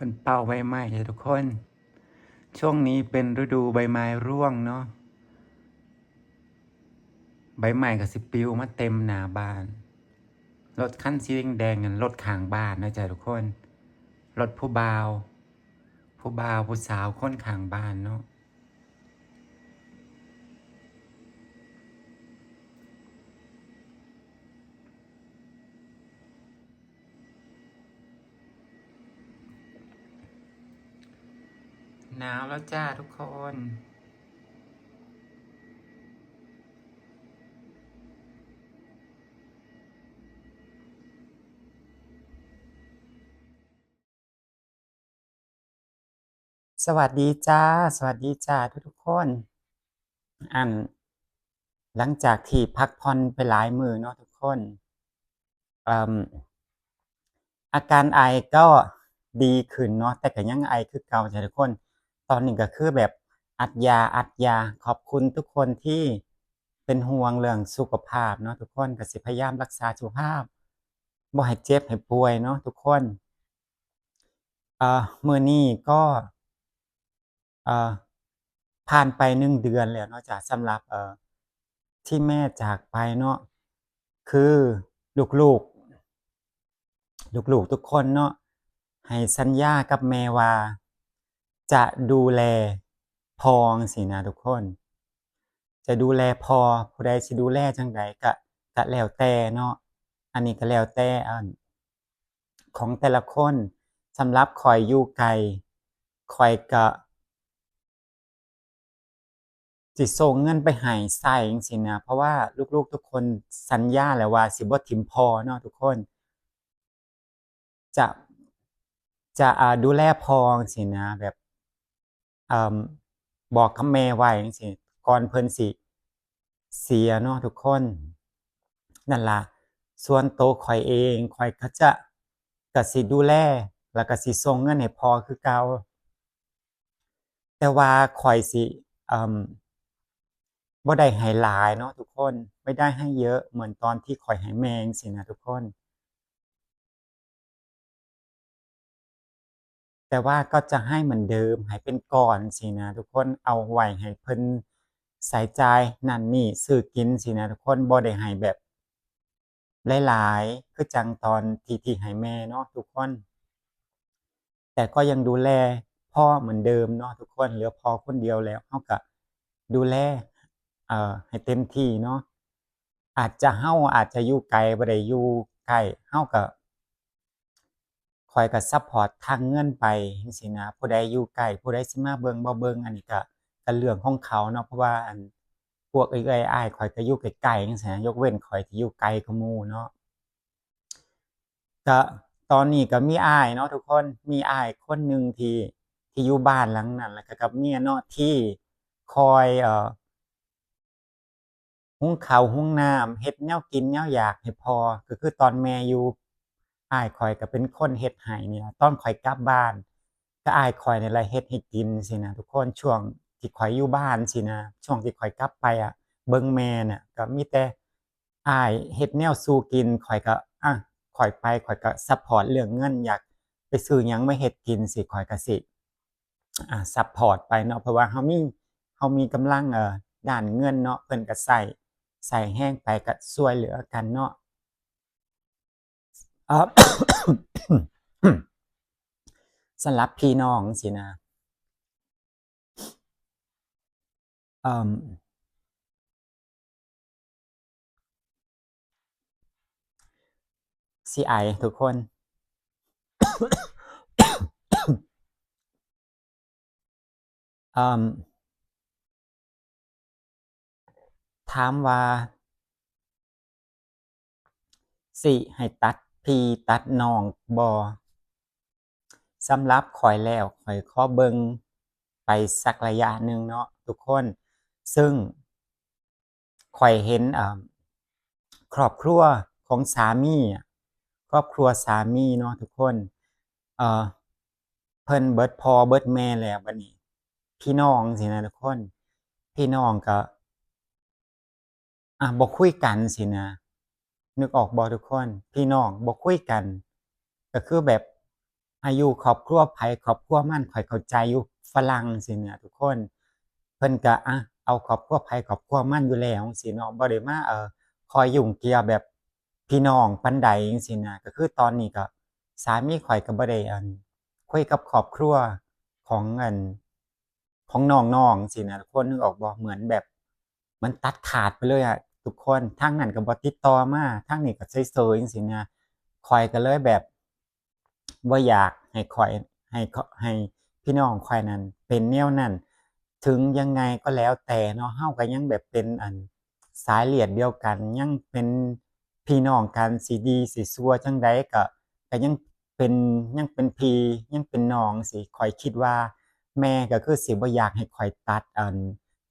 เป็นเป่าใบไม้ทุกคน ช่วงนี้เป็นฤดูใบไม้ร่วงเนาะใบไม้ก็สิปลิวมาเต็มหน้าบ้าน รถคันสีแดงๆนั่นรถข้างบ้านนะจ๊ะทุกคน รถผู้บ่าวผู้สาวคนข้างบ้านเนาะหนาวแล้วจ้าทุกคน สวัสดีจ้าสวัสดีจ้าทุกคน อันหลังจากที่พักผ่อนไปหลายมื้อเนาะทุกคนเอ่ออาการไอก็ดีขึ้นเนาะแต่ก็ยังไอคือเก่าจ้ะทุกคน ตอนนี้ก็คือแบบอัดยาขอบคุณทุกคนที่เป็นห่วงเรื่องสุขภาพเนาะทุกคนก็สิพยายามรักษาสุขภาพบ่ให้เจ็บให้ป่วยเนาะทุกคนมื้อนี้ก็เอ่อผ่านไป1 เดือนแล้วเนาะจ้ะสำหรับที่แม่จากไปเนาะคือลูกๆลูกๆทุกคนเนาะให้สัญญากับแม่ว่าจะดูแลพ่อจั่งซี้นะทุกคนจะดูแลพ่อผู้ใดสิดูแลจั่งใดก็แล้วแต่เนาะอันนี้ก็แล้วแต่ของแต่ละคนสำหรับข้อยอยู่ไกลข้อยก็สิส่งเงินไปให้ใช้จั่งซี้นะเพราะว่าลูกๆทุกคนสัญญาแล้วว่าสิบ่ถิ้มพ่อเนาะทุกคนจะดูแลพ่อจั่งซี้นะแบบเอ่อบอกกับแม่ไว้จั่งซี้ก่อนเพิ่นสิเสียเนาะทุกคนนั่นล่ะส่วนตัวข้อยเองข้อยก็สิดูแลแล้วก็สิส่งเงินให้พ่อคือเก่าแต่ว่าข้อยสิเอ่อบ่ได้ให้หลายเนาะทุกคนไม่ได้ให้เยอะเหมือนตอนที่ข้อยให้แม่จั่งซี้นะทุกคนแต่ว่าก็จะให้เหมือนเดิมให้เป็นก้อนจั่งซี้นะทุกคนเอาไว้ให้เพิ่นใช้จ่ายนั่นนี่ซื้อกินจั่งซี้นะทุกคนบ่ได้ให้แบบหลายๆคือจั่งตอนที่ให้แม่เนาะทุกคน แต่ก็ยังดูแลพ่อเหมือนเดิมเนาะทุกคนเหลือพ่อคนเดียวแล้วเราก็ดูแลให้เต็มที่เนาะเราอาจจะอยู่ไกลบ่ได้อยู่ใกล้เราก็ข้อยก็ซัปพอร์ตทางเงินไปจั่งซี้นะผู้ใดอยู่ใกล้ผู้ใดสิมาเบิ่งบ่เบิ่งอันนี้ก็เรื่องของเขาเนาะเพราะว่าพวกเอื้อยๆอ้ายๆข้อยก็อยู่ใกล้ๆจั่งซี้นะยกเว้นข้อยที่อยู่ไกลกว่าหมู่เนาะ ก็ตอนนี้ก็มีอ้ายเนาะทุกคนมีอ้ายคนหนึ่งที่อยู่บ้านหลังนั้นแล้วก็กับเมียเนาะที่คอยหุงข้าวหุงน้ำเฮ็ดแนวกินแนวอยากให้พ่อก็คือตอนแม่อยู่อ้ายข้อยก็เป็นคนเฮ็ดให้นี่ล่ะตอนข้อยกลับบ้านก็อ้ายข้อยนี่แหละเฮ็ดให้กินจั่งซี้นะทุกคนช่วงที่ข้อยอยู่บ้านจั่งซี้นะช่วงที่ข้อยกลับไปเบิ่งแม่น่ะก็มีแต่อ้ายเฮ็ดแนวสู่กินข้อยก็ข้อยไปข้อยก็ซัปพอร์ตเรื่องเงินอยากไปซื้อหยังมาเฮ็ดกินสิข้อยก็สิซัปพอร์ตไปเนาะเพราะว่าเรามีกำลังด้านเงินเนาะเพิ่นก็ใช้แรงไปก็ช่วยเหลือกันเนาะเอ่อสำหรับพี่น้องจั่งซี้นะเอ่อสิไอทุกคนเอ่อถามว่าสิให้ตัดพี่ตัดน้องบ่สำหรับข้อยแล้วข้อยขอเบิ่งไปสักระยะหนึ่งเนาะทุกคนซึ่งข้อยเห็นครอบครัวของสามีครอบครัวสามีเนาะทุกคนเอ่อเพิ่นเบิดพ่อเบิดแม่แล้วบัดนี้พี่น้องจั่งซี้นะทุกคนพี่น้องก็บ่คุยกันสินะนึกออกบ่ทุกคนพี่น้องบ่คุยกันก็คือแบบ อยู่ครอบครัวไผครอบครัวมันข้อยเข้าใจอยู่ฝรั่งจั่งซี้น่ะทุกคนเพิ่นก็เอาครอบครัวไผครอบครัวมันอยู่แล้วจั่งซี้เนาะบ่ได้มาคอยยุ่งเกี่ยวแบบพี่น้องปานใดจังซี้นะก็คือตอนนี้ก็สามีข้อยก็บ่ได้คุยกับครอบครัวของของน้องๆจั่งซี้นะทุกคนนึกออกบ่เหมือนแบบมันตัดขาดไปเลยอะทุกคนทางนั้นก็บ่ติดต่อมาทางนี้ก็เฉยๆจังซี้นะข้อยก็เลยแบบบ่อยากให้ข้อยให้พี่น้องข้อยนั้นเป็นแนวนั้นถึงยังไงก็แล้วแต่เนาะเราก็ยังแบบเป็นสายเลือดเดียวกันยังเป็นพี่น้องกันสิดีสิชั่วจั่งใดก็เป็นยังเป็นพี่ยังเป็นน้องจั่งซี้ข้อยคิดว่าแม่ก็คือสิบ่อยากให้ข้อยตั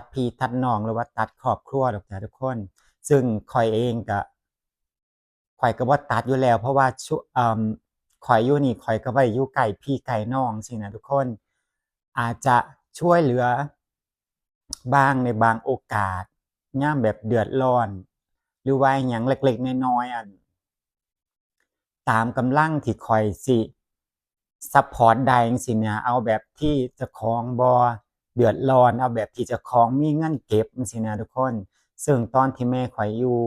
ดพี่ตัดน้องหรือว่าตัดครอบครัวดอกจ้ะทุกคนซึ่งข้อยเองก็ข้อยก็บ่ตัดอยู่แล้วเพราะว่าข้อยอยู่นี่ข้อยก็บ่ได้อยู่ใกล้พี่ใกล้น้องจั่งซี้นะทุกคนอาจจะช่วยเหลือบ้างในบางโอกาสยามแบบเดือดร้อนหรือว่าอิหยังเล็กๆน้อยๆตามกำลังที่ข้อยสิซัปพอร์ตได้จั่งซี้นะเอาแบบที่เจ้าของบ่เดือดร้อนเอาแบบที่เจ้าของมีเงินเก็บจั่งซี้นะทุกคนซึ่งตอนที่แม่ข้อยอยู่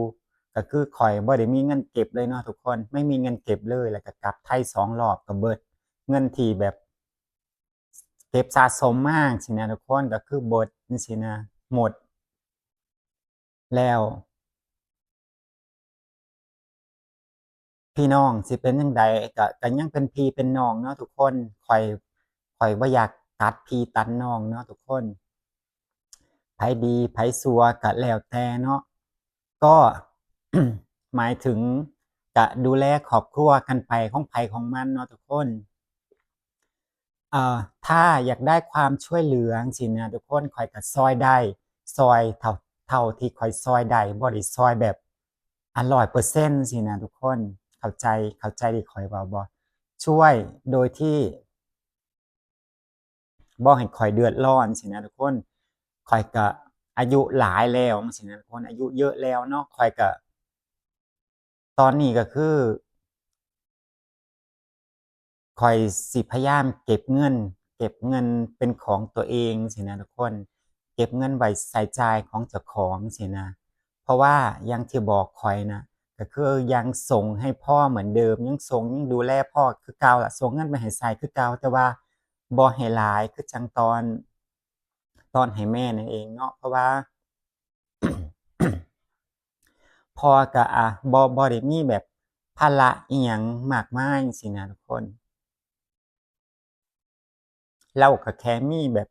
ก็คือข้อยบ่ได้มีเงินเก็บเลยเนาะทุกคนไม่มีเงินเก็บเลยแล้วก็กลับไทย2รอบก็เบิดเงินที่แบบเก็บสะสมมาจั่งซี้นะทุกคนก็คือเบิดจั่งซี้นะหมดแล้วพี่น้องสิเป็นจั่งใดก็ยังเป็นพี่เป็นน้องเนาะทุกคนข้อยบ่อยากตัดพี่ตัดน้องเนาะทุกคนไผดีไผชั่วก็แล้วแต่เนาะก็หมายถึงก็ดูแลครอบครัวกันไปของไผของมันเนาะทุกคนเอ่อถ้าอยากได้ความช่วยเหลือจั่งซี้นะทุกคนข้อยก็ช่วยได้ช่วยเท่าที่ข้อยช่วยได้บ่ได้ช่วยแบบ100%จั่งซี้นะทุกคนเข้าใจที่ข้อยเว้าบ่ช่วยโดยที่บ่ให้ข้อยเดือดร้อนจั่งซี้นะทุกคนข้อยก็อายุหลายแล้วจั่งซี้นะทุกคนอายุเยอะแล้วเนาะข้อยก็ตอนนี้ก็คือ ข้อยสิพยายามเก็บเงินเป็นของตัวเองสินะทุกคนเก็บเงินไว้ใช้จ่ายของเจ้าของสินะเพราะว่าอย่างที่บอกข้อยน่ะก็คือยังส่งให้พ่อเหมือนเดิมยังดูแลพ่อคือเก่าล่ะส่งเงินไปให้ใช้คือเก่าแต่ว่าบ่ให้หลายคือจั่งตอนให้แม่นั่นเองเนาะเพราะว่าพ่อก็บ่ได้มีแบบภาระอิหยังมากมายจั่งซี้นะทุกคน เราก็แค่มีแบบ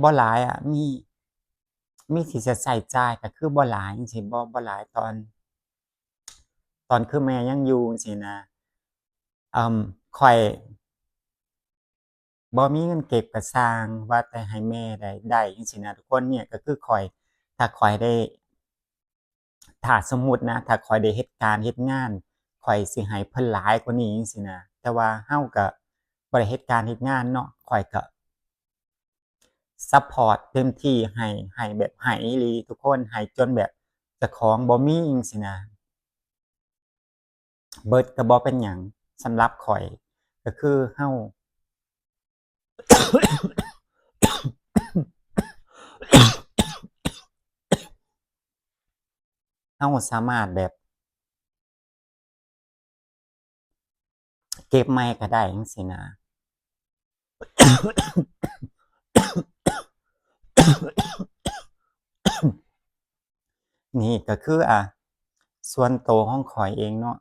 บ่หลายอะมีที่จะใช้จ่ายก็คือบ่หลายจังซี้บ่หลายตอนคือแม่ยังอยู่จังซี้นะเอ่อข้อยบ่มีเงินเก็บก็สร้างว่าแต่ให้แม่ได้จังซี้นะทุกคนเนี่ยก็คือข้อยถ้าข้อยได้ถ้าสมมุตินะถ้าข้อยได้เฮ็ดการเฮ็ดงานข้อยสิให้เพิ่นหลายกว่านี้จังซี้นะแต่ว่าเราก็บ่ได้เฮ็ดการเฮ็ดงานเนาะข้อยก็ ซัปพอร์ตเต็มที่ให้แบบให้อีหลีทุกคนให้จนแบบเจ้าของบ่มีจั่งซี้นะเบิดก็บ่เป็นหยังสำหรับข้อยก็คือเราสามารถแบบเก็บใหม่ก็ได้จังซี้นะนี่ก็คือส่วนตัวของข้อยเองเนาะ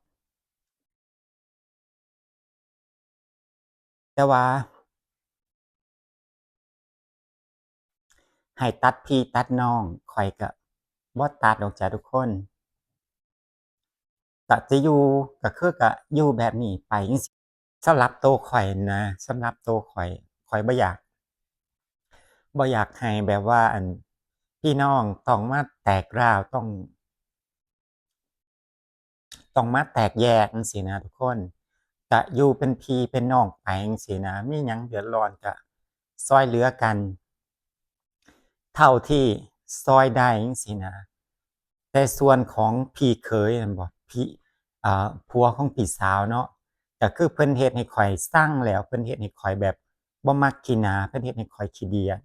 แต่ว่าให้ตัดพี่ตัดน้องข้อยก็บ่ตัดดอกจ้ะทุกคนก็จะอยู่ก็คือก็อยู่แบบนี้ไปจังซี้สำหรับตัวข้อยนะสำหรับตัวข้อยบ่อยากให้แบบว่าพี่น้องต้องมาแตกร้าวต้องมาแตกแยกจังซี้นะทุกคนก็อยู่เป็นพี่เป็นน้องไปจังซี้นะมีหยังเดือดร้อนก็ช่วยเหลือกันเท่าที่ช่วยได้จังซี้นะแต่ส่วนของพี่เขยนั่นบ่พี่ผัวของพี่สาวเนาะ ก็คือเพิ่นเฮ็ดให้ข้อยซังแล้วเพิ่นเฮ็ดให้ข้อยแบบบ่มักขี้หน้าเพิ่นเฮ็ดให้ข้อยขี้เดียด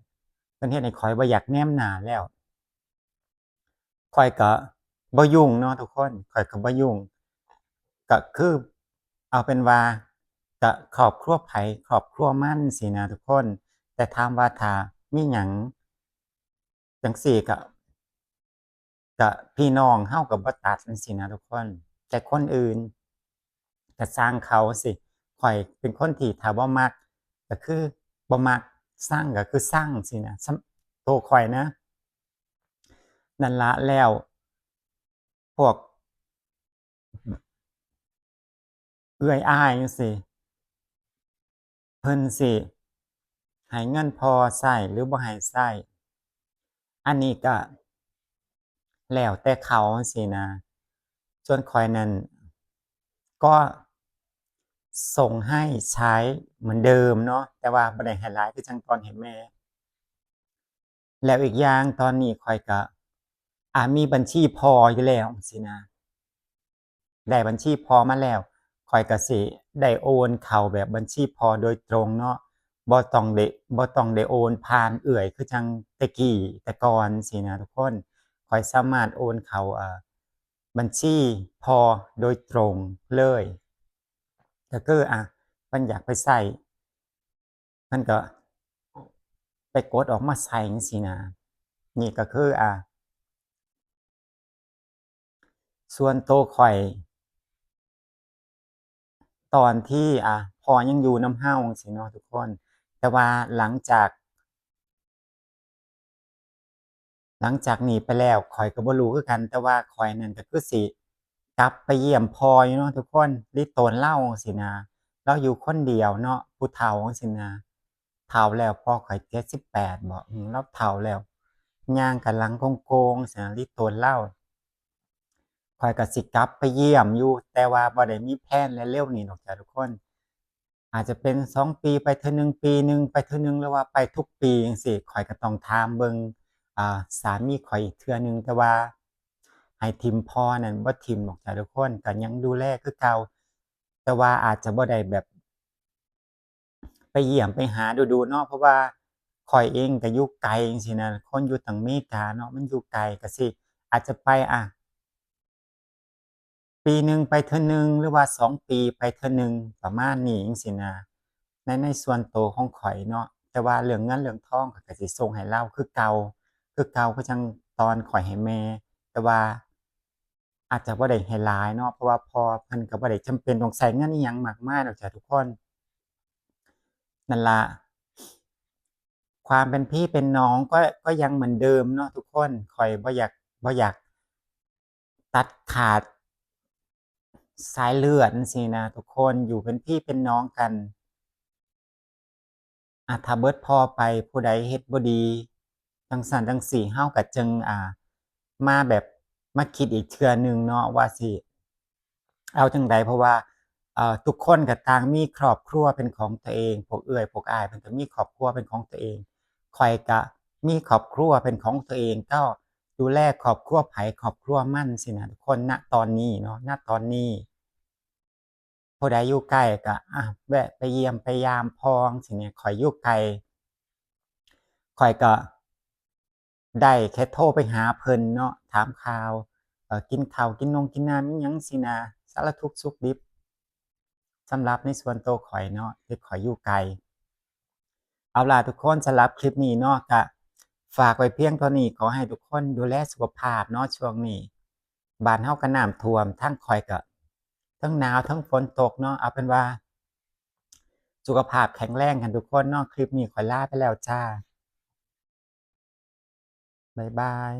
เพิ่นเฮ็ดให้ข้อยบ่อยากแนมหน้าแล้วข้อยก็บ่ยุ่งเนาะทุกคนข้อยก็บ่ยุ่งก็คือเอาเป็นว่าก็ครอบครัวไผครอบครัวมันซี้นะทุกคนแต่ถามว่าถ้ามีหยังจั่งซี้ก็พี่น้องเฮาก็บ่ตัดจั่งซี้นะทุกคนแต่คนอื่นก็สร้างเขาสิข้อยเป็นคนที่ถ้าบ่มักก็คือบ่มักซังก็คือซังซี้นะตัวข้อยนะนั่นล่ะแล้วพวกเอื้อยอ้ายจั่งซี้เพิ่นสิให้เงินพอใช้หรือบ่ให้ใช้อันนี้ก็แล้วแต่เขาจั่งซี้นะส่วนข้อยนั้นก็ส่งให้ใช้เหมือนเดิมเนาะแต่ว่าบ่ได้ให้หลายคือจั่งตอนให้แม่ แล้วอีกอย่างตอนนี้ข้อยก็มีบัญชีพ่ออยู่แล้วจั่งซี้นะได้บัญชีพ่อมาแล้วข้อยก็สิได้โอนเข้าแบบบัญชีพ่อโดยตรงเนาะบ่ต้องได้โอนผ่านเอื้อยคือจั่งแต่กี้แต่ก่อนซี้นะทุกคนข้อยสามารถโอนเข้าบัญชีพ่อโดยตรงเลยก็คือเพิ่นอยากไปใช้เพิ่นก็ไปกดออกมาใช้จั่งซี้นะนี่ก็คือส่วนตัวข้อย ตอนที่พ่อยังอยู่นำเราจั่งซี้เนาะทุกคนแต่ว่าหลังจากนี้ไปแล้วข้อยก็บ่รู้คือกันแต่ว่าข้อยนั่นก็คือสิกลับไปเยี่ยมพ่ออยู่เนาะทุกคนลิโตนเลาจั่งซี้นะเลาอยู่คนเดียวเนาะผู้เฒ่าจั่งซี้นะเฒ่าแล้วพ่อข้อย78บ่เลาเฒ่าแล้วย่างก็หลังโก่งๆจั่งซี้นะลิโตนเลาข้อยก็สิกลับไปเยี่ยมอยู่แต่ว่าบ่ได้มีแพลนเร็วๆนี้ดอกจ้ะทุกคน อาจจะเป็น2 ปีไปเทื่อหนึ่งปีหนึ่งไปเทื่อหนึ่งหรือว่าไปทุกปีจั่งซี้ข้อยก็ต้องถามเบิ่งสามีข้อยอีกเทื่อหนึ่งแต่ว่าให้ถิ้มพ่อนั้นบ่ถิ้มดอกจ้ะทุกคนก็ยังดูแลคือเก่าแต่ว่าอาจจะบ่ได้แบบไปเยี่ยมไปหาดู๋ๆเนาะเพราะว่าข้อยเองก็อยู่ไกลจั่งซี้นะคนอยู่ตั้งอเมริกาเนาะมันอยู่ไกลก็สิอาจจะไปปีหนึ่งไปเทื่อหนึ่งหรือว่า2 ปีไปเทื่อหนึ่งประมาณนี้จั่งซี้นะในส่วนตัวของข้อยเนาะแต่ว่าเรื่องเงินเรื่องทองข้อยก็สิส่งให้เลาคือเก่าคือจั่งตอนข้อยให้แม่แต่ว่าอาจจะบ่ได้ให้หลายเนาะเพราะว่าพ่อเพิ่นก็บ่ได้จำเป็นต้องใช้เงินอิหยังมากมายดอกจ้ะทุกคนนั่นล่ะความเป็นพี่เป็นน้องก็ยังเหมือนเดิมเนาะทุกคนข้อยบ่อยากตัดขาด สายเลือดจั่งซี้นะทุกคนอยู่เป็นพี่เป็นน้องกันถ้าเบิดพ้อไปผู้ใดเฮ็ดบ่ดีจั่งซั้นจั่งซี้เราก็จึงมาแบบมาคิดอีกเทื่อหนึ่งเนาะว่าสิเอาจั่งใดเพราะว่าทุกคนก็ต่างมีครอบครัวเป็นของตัวเองพวกเอื้อยพวกอ้ายเพิ่นก็มีครอบครัวเป็นของตัวเองข้อยก็มีครอบครัวเป็นของตัวเองก็ดูแลครอบครัวไผครอบครัวมันซี้นะทุกคนณตอนนี้เนาะณตอนนี้ ผู้ใดอยู่ใกล้ก็แวะไปเยี่ยมไปยามพ้องซี้นี่ข้อยอยู่ไกลข้อยก็ได้แค่โทรไปหาเพิ่นเนาะถามข่าวกินข้าวกินนงกินน้ำอิหยังซี้นะสารทุกข์สุกดิบสำหรับในส่วนตัวข้อยเนาะที่ข้อยอยู่ไกลเอาล่ะทุกคนสำหรับคลิปนี้เนาะก็ฝากไว้เพียงเท่านี้ขอให้ทุกคนดูแลสุขภาพเนาะช่วงนี้บ้านเฮาก็น้ำท่วมทางข้อยก็เทิงหนาวเทิงฝนตกเนาะเอาเป็นว่า สุขภาพแข็งแรงกันทุกคนเนาะคลิปนี้ขอลาไปแล้วจ้าบ๊ายบาย